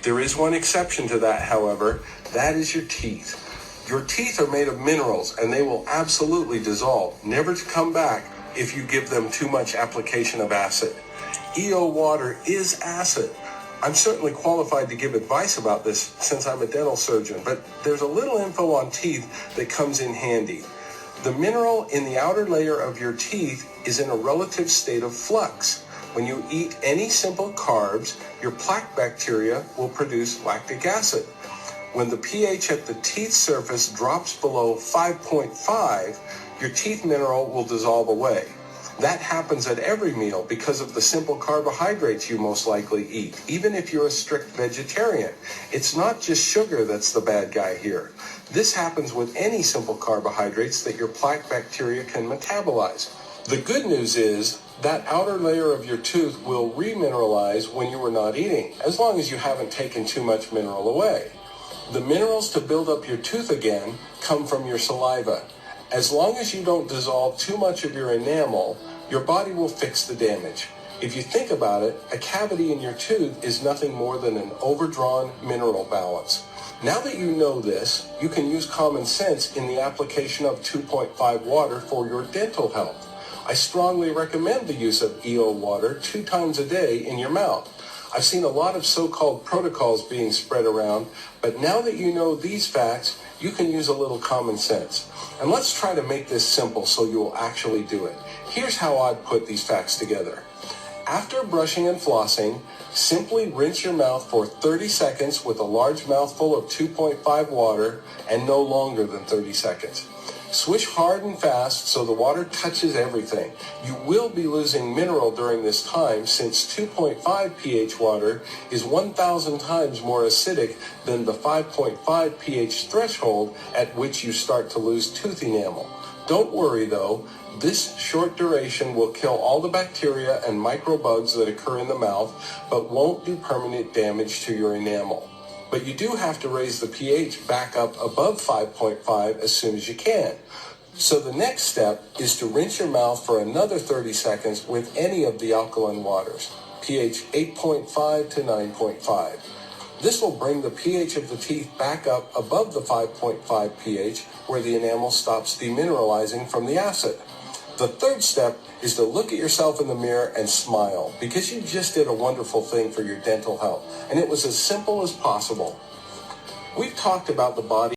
There is one exception to that, however. That is your teeth. Your teeth are made of minerals, and they will absolutely dissolve, never to come back if you give them too much application of acid. EO water is acid. I'm certainly qualified to give advice about this since I'm a dental surgeon, but there's a little info on teeth that comes in handy. The mineral in the outer layer of your teeth is in a relative state of flux. When you eat any simple carbs, your plaque bacteria will produce lactic acid. When the pH at the teeth surface drops below 5.5, your teeth mineral will dissolve away. That happens at every meal because of the simple carbohydrates you most likely eat, even if you're a strict vegetarian. It's not just sugar that's the bad guy here. This happens with any simple carbohydrates that your plaque bacteria can metabolize. The good news is that outer layer of your tooth will remineralize when you are not eating, as long as you haven't taken too much mineral away. The minerals to build up your tooth again come from your saliva. As long as you don't dissolve too much of your enamel, your body will fix the damage. If you think about it, a cavity in your tooth is nothing more than an overdrawn mineral balance. Now that you know this, you can use common sense in the application of 2.5 water for your dental health. I strongly recommend the use of EO water 2 times a day in your mouth. I've seen a lot of so-called protocols being spread around, but now that you know these facts, you can use a little common sense. And let's try to make this simple so you will actually do it. Here's how I'd put these facts together. After brushing and flossing, simply rinse your mouth for 30 seconds with a large mouthful of 2.5 water and no longer than 30 seconds. Swish hard and fast so the water touches everything. You will be losing mineral during this time since 2.5 pH water is 1,000 times more acidic than the 5.5 pH threshold at which you start to lose tooth enamel. Don't worry though, this short duration will kill all the bacteria and microbugs that occur in the mouth, but won't do permanent damage to your enamel. But you do have to raise the pH back up above 5.5 as soon as you can. So the next step is to rinse your mouth for another 30 seconds with any of the alkaline waters, pH 8.5 to 9.5. This will bring the pH of the teeth back up above the 5.5 pH where the enamel stops demineralizing from the acid. The third step is to look at yourself in the mirror and smile because you just did a wonderful thing for your dental health, and it was as simple as possible. We've talked about the body